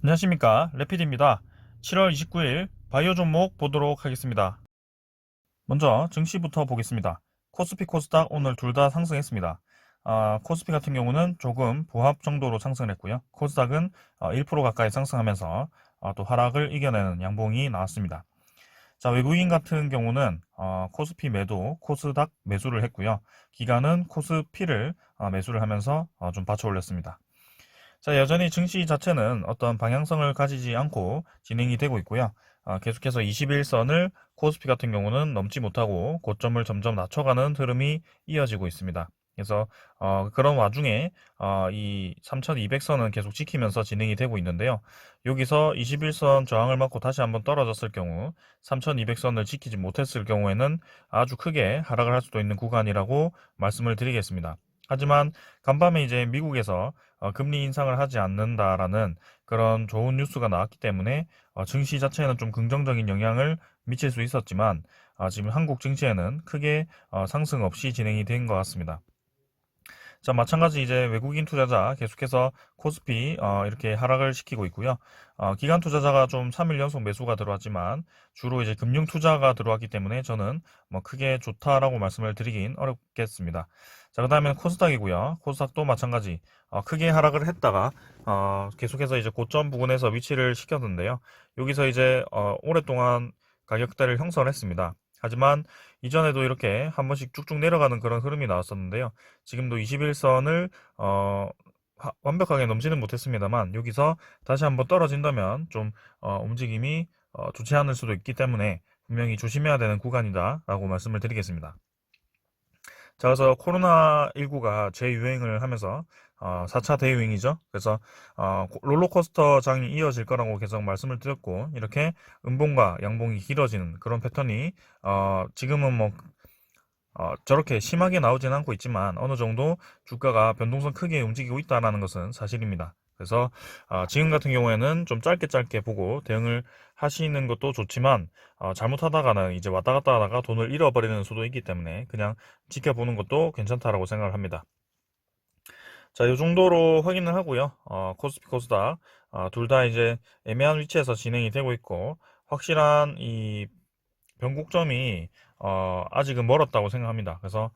안녕하십니까, 레피드입니다. 7월 29일 바이오 종목 보도록 하겠습니다. 먼저 증시부터 보겠습니다. 코스피 코스닥 오늘 둘 다 상승했습니다. 코스피 같은 경우는 조금 보합 정도로 상승했고요. 코스닥은 1% 가까이 상승하면서 또 하락을 이겨내는 양봉이 나왔습니다. 자, 외국인 같은 경우는 코스피 매도, 코스닥 매수를 했고요. 기관은 코스피를 매수를 하면서 좀 받쳐 올렸습니다. 자, 여전히 증시 자체는 어떤 방향성을 가지지 않고 진행이 되고 있고요. 계속해서 21선을 코스피 같은 경우는 넘지 못하고 고점을 점점 낮춰가는 흐름이 이어지고 있습니다. 그래서 그런 와중에 이 3200선은 계속 지키면서 진행이 되고 있는데요. 여기서 21선 저항을 맞고 다시 한번 떨어졌을 경우 3200선을 지키지 못했을 경우에는 아주 크게 하락을 할 수도 있는 구간이라고 말씀을 드리겠습니다. 하지만 간밤에 이제 미국에서 금리 인상을 하지 않는다라는 그런 좋은 뉴스가 나왔기 때문에 증시 자체에는 좀 긍정적인 영향을 미칠 수 있었지만 지금 한국 증시에는 크게 상승 없이 진행이 된 것 같습니다. 자, 마찬가지 이제 외국인 투자자 계속해서 코스피 이렇게 하락을 시키고 있고요. 기관 투자자가 좀 3일 연속 매수가 들어왔지만 주로 이제 금융 투자가 들어왔기 때문에 저는 뭐 크게 좋다라고 말씀을 드리긴 어렵겠습니다. 자, 그다음에 코스닥이고요. 코스닥도 마찬가지 크게 하락을 했다가 계속해서 이제 고점 부근에서 위치를 시켰는데요. 여기서 이제 오랫동안 가격대를 형성했습니다. 하지만 이전에도 이렇게 한 번씩 쭉쭉 내려가는 그런 흐름이 나왔었는데요. 지금도 21선을 완벽하게 넘지는 못했습니다만 여기서 다시 한번 떨어진다면 좀 움직임이 좋지 않을 수도 있기 때문에 분명히 조심해야 되는 구간이다 라고 말씀을 드리겠습니다. 자, 그래서 코로나19가 재유행을 하면서 4차 대유행이죠. 그래서 롤러코스터 장이 이어질 거라고 계속 말씀을 드렸고 이렇게 음봉과 양봉이 길어지는 그런 패턴이 지금은 뭐 저렇게 심하게 나오진 않고 있지만 어느 정도 주가가 변동성 크게 움직이고 있다는 것은 사실입니다. 그래서 지금 같은 경우에는 좀 짧게 보고 대응을 하시는 것도 좋지만 잘못하다가는 이제 왔다 갔다 하다가 돈을 잃어버리는 수도 있기 때문에 그냥 지켜보는 것도 괜찮다라고 생각을 합니다. 자, 이 정도로 확인을 하고요. 코스피 코스닥 둘 다 이제 애매한 위치에서 진행이 되고 있고 확실한 이 변곡점이 아직은 멀었다고 생각합니다. 그래서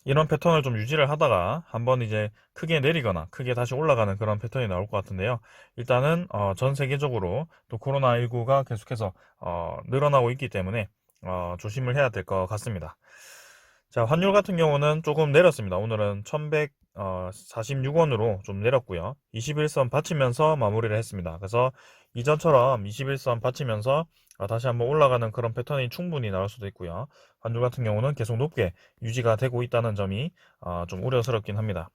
이런 패턴을 좀 유지를 하다가 한번 이제 크게 내리거나 크게 다시 올라가는 그런 패턴이 나올 것 같은데요. 일단은 전 세계적으로 또 코로나19가 계속해서 늘어나고 있기 때문에 조심을 해야 될 것 같습니다. 자, 환율 같은 경우는 조금 내렸습니다. 오늘은 1146원으로 좀 내렸고요. 21선 받치면서 마무리를 했습니다. 그래서 이전처럼 21선 받치면서 다시 한번 올라가는 그런 패턴이 충분히 나올 수도 있고요. 환율 같은 경우는 계속 높게 유지가 되고 있다는 점이 좀 우려스럽긴 합니다.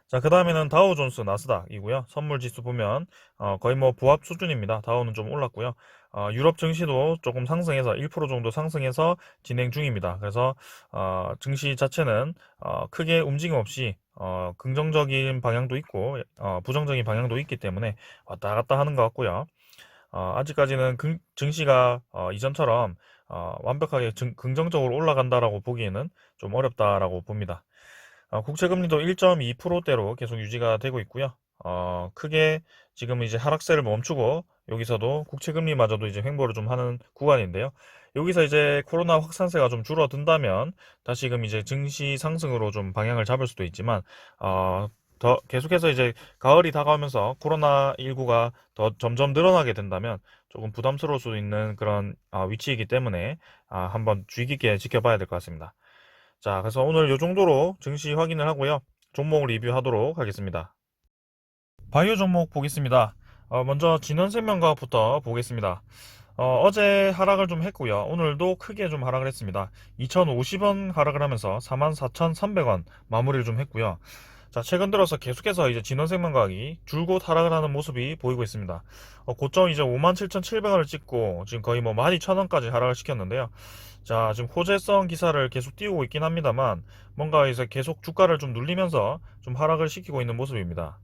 자, 그 다음에는 다우존스 나스닥이고요. 선물 지수 보면 거의 뭐 부합 수준입니다. 다우는 좀 올랐고요. 유럽 증시도 조금 상승해서 1% 정도 상승해서 진행 중입니다. 그래서 증시 자체는 크게 움직임 없이 긍정적인 방향도 있고 부정적인 방향도 있기 때문에 왔다 갔다 하는 것 같고요. 아직까지는 증시가 이전처럼 완벽하게 긍정적으로 올라간다라고 보기에는 좀 어렵다라고 봅니다. 국채금리도 1.2%대로 계속 유지가 되고 있고요. 크게 지금 이제 하락세를 멈추고 여기서도 국채금리마저도 이제 횡보를 좀 하는 구간인데요. 여기서 이제 코로나 확산세가 좀 줄어든다면 다시금 이제 증시 상승으로 좀 방향을 잡을 수도 있지만 더 계속해서 이제 가을이 다가오면서 코로나19가 더 점점 늘어나게 된다면 조금 부담스러울 수 있는 그런 위치이기 때문에 한번 주의 깊게 지켜봐야 될 것 같습니다. 자, 그래서 오늘 이 정도로 증시 확인을 하고요. 종목 리뷰하도록 하겠습니다. 바이오 종목 보겠습니다. 먼저 진원생명과부터 보겠습니다. 어제 하락을 좀 했고요. 오늘도 크게 좀 하락을 했습니다. 2,050원 하락을 하면서 44,300원 마무리를 좀 했고요. 자, 최근 들어서 계속해서 이제 진원생명과학이 줄곧 하락을 하는 모습이 보이고 있습니다. 고점 이제 57,700원을 찍고 지금 거의 뭐 12,000원까지 하락을 시켰는데요. 자, 지금 호재성 기사를 계속 띄우고 있긴 합니다만 뭔가 이제 계속 주가를 좀 눌리면서 좀 하락을 시키고 있는 모습입니다.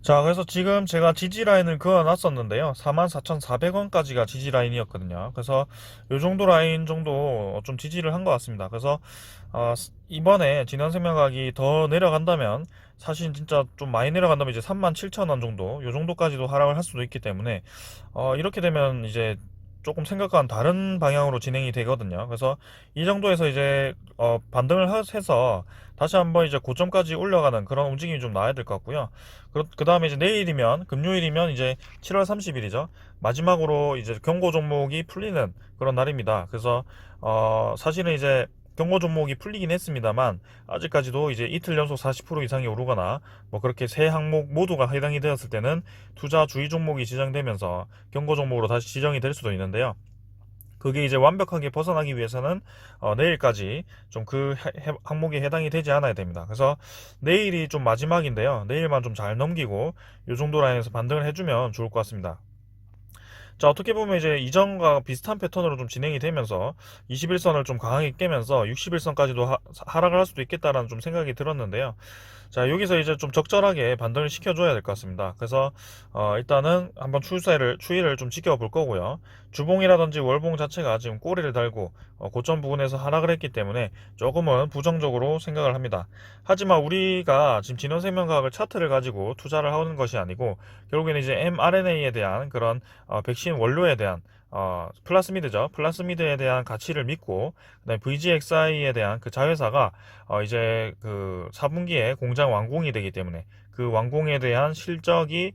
자, 그래서 지금 제가 지지 라인을 그어 놨었는데요. 44,400원까지가 지지 라인이었거든요. 그래서 요 정도 라인 정도 좀 지지를 한 것 같습니다. 그래서 이번에 진원생명각이 더 내려간다면, 사실 진짜 좀 많이 내려간다면 이제 37,000원 정도, 요 정도까지도 하락을 할 수도 있기 때문에 이렇게 되면 이제 조금 생각과는 다른 방향으로 진행이 되거든요. 그래서 이 정도에서 이제 반등을 해서 다시 한번 이제 고점까지 올라가는 그런 움직임이 좀 나와야 될 것 같고요. 그 다음에 이제 내일이면, 금요일이면 이제 7월 30일이죠. 마지막으로 이제 경고 종목이 풀리는 그런 날입니다. 그래서 사실은 이제 경고 종목이 풀리긴 했습니다만, 아직까지도 이제 이틀 연속 40% 이상이 오르거나 뭐 그렇게 세 항목 모두가 해당이 되었을 때는 투자 주의 종목이 지정되면서 경고 종목으로 다시 지정이 될 수도 있는데요. 그게 이제 완벽하게 벗어나기 위해서는 내일까지 좀 그 항목에 해당이 되지 않아야 됩니다. 그래서 내일이 좀 마지막인데요. 내일만 좀 잘 넘기고 이 정도 라인에서 반등을 해주면 좋을 것 같습니다. 자, 어떻게 보면 이제 이전과 비슷한 패턴으로 좀 진행이 되면서 21선을 좀 강하게 깨면서 61선까지도 하락을 할 수도 있겠다라는 좀 생각이 들었는데요. 자, 여기서 이제 좀 적절하게 반등을 시켜줘야 될 것 같습니다. 그래서 일단은 한번 추이를 좀 지켜볼 거고요. 주봉이라든지 월봉 자체가 지금 꼬리를 달고 고점 부근에서 하락을 했기 때문에 조금은 부정적으로 생각을 합니다. 하지만 우리가 지금 진원생명과학을 차트를 가지고 투자를 하는 것이 아니고, 결국에는 이제 mRNA에 대한 그런 백신 원료에 대한 플라스미드죠. 플라스미드에 대한 가치를 믿고, 그다음에 VGXI에 대한 그 자회사가 이제 그 4분기에 공장 완공이 되기 때문에 그 완공에 대한 실적이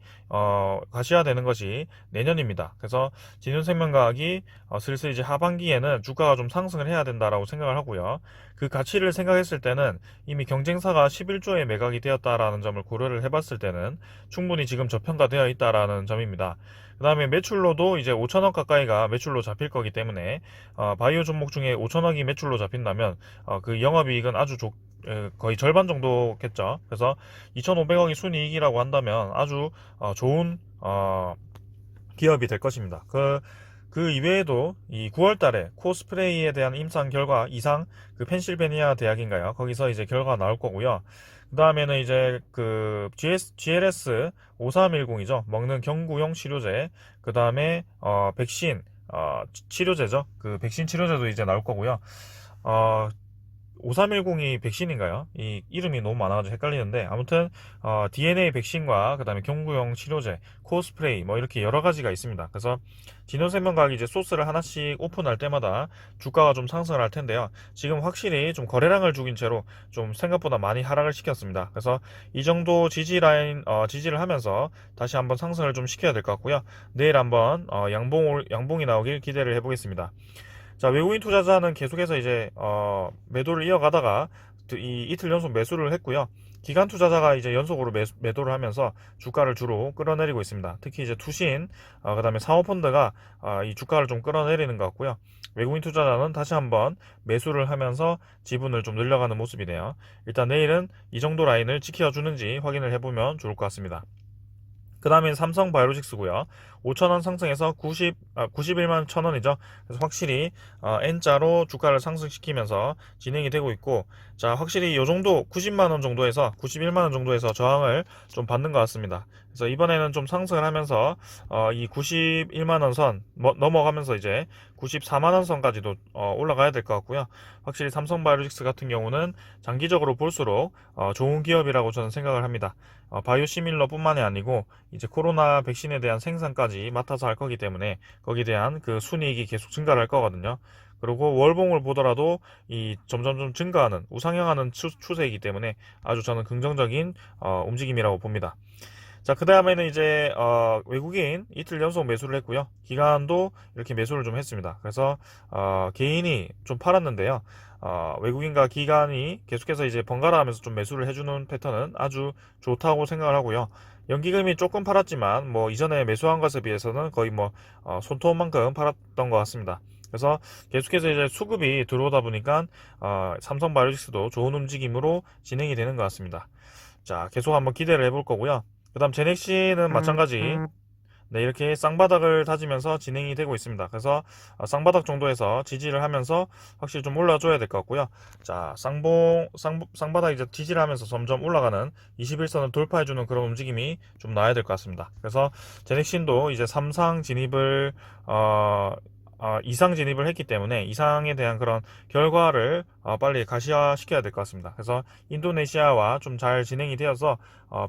가시화되는 것이 내년입니다. 그래서 진흥생명과학이 슬슬 이제 하반기에는 주가가 좀 상승을 해야 된다라고 생각을 하고요. 그 가치를 생각했을 때는 이미 경쟁사가 11조에 매각이 되었다라는 점을 고려를 해봤을 때는 충분히 지금 저평가되어 있다라는 점입니다. 그 다음에 매출로도 이제 5천억 가까이가 매출로 잡힐 거기 때문에 바이오 종목 중에 5천억이 매출로 잡힌다면 그 영업이익은 거의 절반 정도겠죠. 그래서 2,500억이 순이익이라고 한다면 아주 좋은 기업이 될 것입니다. 그 이외에도 이 9월 달에 코스프레이에 대한 임상 결과 이상, 그 펜실베니아 대학인가요? 거기서 이제 결과가 나올 거고요. 그 다음에는 이제 그 GLS 5310이죠. 먹는 경구용 치료제. 그 다음에 백신 치료제죠. 그 백신 치료제도 이제 나올 거고요. 어, 5310이 백신인가요? 이 이름이 너무 많아가지고 헷갈리는데, 아무튼 DNA 백신과 그다음에 경구용 치료제, 코스프레이 뭐 이렇게 여러 가지가 있습니다. 그래서 진원생명과학이 이제 소스를 하나씩 오픈할 때마다 주가가 좀 상승을 할 텐데요. 지금 확실히 좀 거래량을 죽인 채로 좀 생각보다 많이 하락을 시켰습니다. 그래서 이 정도 지지 라인 지지를 하면서 다시 한번 상승을 좀 시켜야 될 것 같고요. 내일 한번 양봉이 나오길 기대를 해보겠습니다. 자, 외국인 투자자는 계속해서 이제 매도를 이어가다가 이 이틀 연속 매수를 했고요. 기관 투자자가 이제 연속으로 매도를 하면서 주가를 주로 끌어내리고 있습니다. 특히 이제 투신, 그다음에 사모펀드가 이 주가를 좀 끌어내리는 것 같고요. 외국인 투자자는 다시 한번 매수를 하면서 지분을 좀 늘려가는 모습이네요. 일단 내일은 이 정도 라인을 지켜주는지 확인을 해보면 좋을 것 같습니다. 그 다음에 삼성바이오로직스고요. 5천원 상승해서 91만 1천원이죠. 그래서 확실히 N자로 주가를 상승시키면서 진행이 되고 있고, 자, 확실히 요 정도 90만원 정도에서 91만원 정도에서 저항을 좀 받는 것 같습니다. 그래서 이번에는 좀 상승을 하면서 이 91만원 선 넘어가면서 이제 94만원 선까지도 올라가야 될 것 같고요. 확실히 삼성바이오로직스 같은 경우는 장기적으로 볼수록 좋은 기업이라고 저는 생각을 합니다. 바이오시밀러뿐만이 아니고 이제 코로나 백신에 대한 생산까지 맡아서 할 거기 때문에 거기에 대한 그 순이익이 계속 증가를 할 거거든요. 그리고 월봉을 보더라도 이 점점점 증가하는 우상향하는 추세이기 때문에 아주 저는 긍정적인 움직임이라고 봅니다. 자, 그 다음에는 이제 외국인 이틀 연속 매수를 했고요. 기관도 이렇게 매수를 좀 했습니다. 그래서 개인이 좀 팔았는데요. 외국인과 기관이 계속해서 이제 번갈아 하면서 좀 매수를 해주는 패턴은 아주 좋다고 생각을 하고요. 연기금이 조금 팔았지만 뭐 이전에 매수한 것에 비해서는 거의 뭐 손톱만큼 팔았던 것 같습니다. 그래서 계속해서 이제 수급이 들어오다 보니까 삼성바이오로직스도 좋은 움직임으로 진행이 되는 것 같습니다. 자, 계속 한번 기대를 해볼 거고요. 그 다음 제넥시는 마찬가지 네, 이렇게 쌍바닥을 다지면서 진행이 되고 있습니다. 그래서 쌍바닥 정도에서 지지를 하면서 확실히 좀 올라줘야 될 것 같고요. 자, 쌍바닥 이제 지지를 하면서 점점 올라가는 21선을 돌파해주는 그런 움직임이 좀 나와야 될 것 같습니다. 그래서 제넥신도 이제 3상 진입을 이상 진입을 했기 때문에 이상에 대한 그런 결과를 빨리 가시화시켜야 될 것 같습니다. 그래서 인도네시아와 좀 잘 진행이 되어서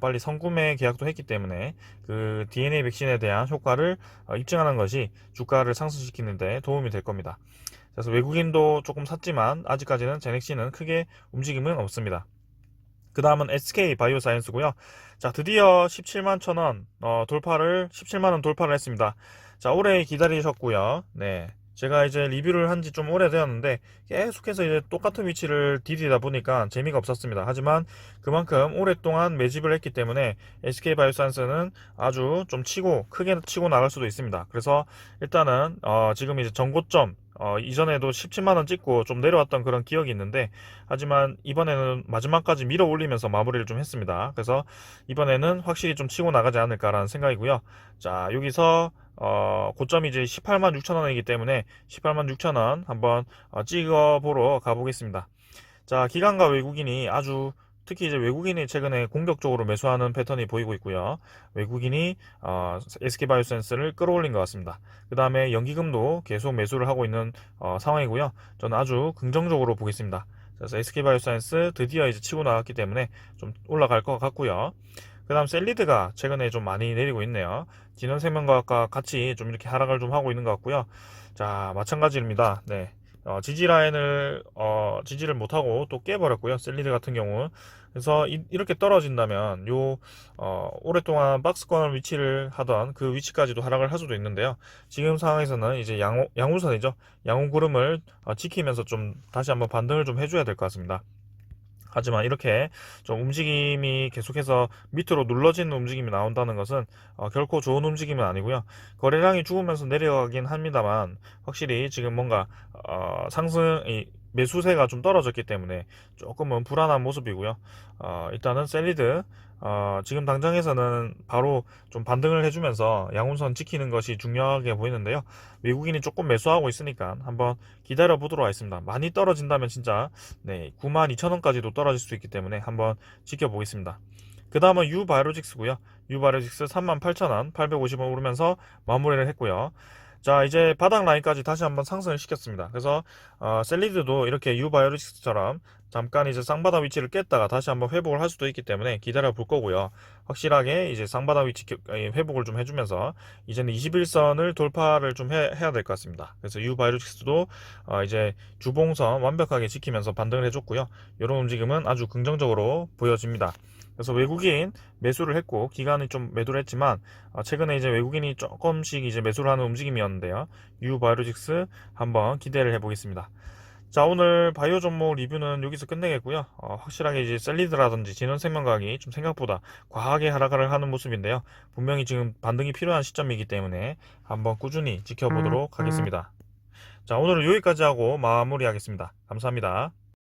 빨리 선구매 계약도 했기 때문에 그 DNA 백신에 대한 효과를 입증하는 것이 주가를 상승시키는 데 도움이 될 겁니다. 그래서 외국인도 조금 샀지만 아직까지는 제넥신은 크게 움직임은 없습니다. 그 다음은 SK 바이오사이언스고요. 자, 드디어 17만 천원 돌파를 17만 원 돌파를 했습니다. 자, 오래 기다리셨고요. 네. 제가 이제 리뷰를 한 지 좀 오래되었는데 계속해서 이제 똑같은 위치를 디디다 보니까 재미가 없었습니다. 하지만 그만큼 오랫동안 매집을 했기 때문에 SK 바이오사이언스는 아주 좀 크게 치고 나갈 수도 있습니다. 그래서 일단은 지금 이제 전고점 이전에도 17만원 찍고 좀 내려왔던 그런 기억이 있는데, 하지만 이번에는 마지막까지 밀어 올리면서 마무리를 좀 했습니다. 그래서 이번에는 확실히 좀 치고 나가지 않을까라는 생각이고요. 자, 여기서 고점이 이제 18만 6천원이기 때문에 18만 6천원 한번 찍어보러 가보겠습니다. 자, 기관과 외국인이 특히 이제 외국인이 최근에 공격적으로 매수하는 패턴이 보이고 있고요. 외국인이 SK바이오센스를 끌어올린 것 같습니다. 그 다음에 연기금도 계속 매수를 하고 있는 상황이고요. 저는 아주 긍정적으로 보겠습니다. 그래서 SK바이오사이언스 드디어 이제 치고 나갔기 때문에 좀 올라갈 것 같고요. 그 다음 셀리드가 최근에 좀 많이 내리고 있네요. 진원생명과학과 같이 좀 이렇게 하락을 좀 하고 있는 것 같고요. 자, 마찬가지입니다. 네. 지지를 못하고 또 깨버렸고요. 셀리드 같은 경우. 그래서 렇게 떨어진다면 오랫동안 박스권 위치를 하던 그 위치까지도 하락을 할 수도 있는데요. 지금 상황에서는 이제 양호선이죠. 양호구름을 지키면서 좀 다시 한번 반등을 좀 해줘야 될 것 같습니다. 하지만 이렇게 좀 움직임이 계속해서 밑으로 눌러지는 움직임이 나온다는 것은 결코 좋은 움직임은 아니고요. 거래량이 죽으면서 내려가긴 합니다만 확실히 지금 뭔가 매수세가 좀 떨어졌기 때문에 조금은 불안한 모습이고요. 일단은 셀리드 지금 당장에서는 바로 좀 반등을 해주면서 양운선 지키는 것이 중요하게 보이는데요. 외국인이 조금 매수하고 있으니까 한번 기다려 보도록 하겠습니다. 많이 떨어진다면 진짜 92,000원까지도 떨어질 수 있기 때문에 한번 지켜보겠습니다. 그 다음은 유바이오직스고요. 유바이오직스 38,000원, 850원 오르면서 마무리를 했고요. 자, 이제 바닥 라인까지 다시 한번 상승을 시켰습니다. 그래서 셀리드도 이렇게 유바이오직스처럼 잠깐 이제 쌍바닥 위치를 깼다가 다시 한번 회복을 할 수도 있기 때문에 기다려 볼 거고요. 확실하게 이제 쌍바닥 위치 회복을 좀 해주면서 이제는 21선을 돌파를 좀 해야 될 것 같습니다. 그래서 유바이오직스도 이제 주봉선 완벽하게 지키면서 반등을 해줬고요. 이런 움직임은 아주 긍정적으로 보여집니다. 그래서 외국인 매수를 했고 기관이 좀 매도를 했지만 최근에 이제 외국인이 조금씩 이제 매수를 하는 움직임이었는데요. 유바이오직스 한번 기대를 해보겠습니다. 자, 오늘 바이오 종목 리뷰는 여기서 끝내겠고요. 확실하게 이제 셀리드라든지 진원생명과학이 좀 생각보다 과하게 하락을 하는 모습인데요. 분명히 지금 반등이 필요한 시점이기 때문에 한번 꾸준히 지켜보도록 하겠습니다. 자, 오늘은 여기까지 하고 마무리하겠습니다. 감사합니다.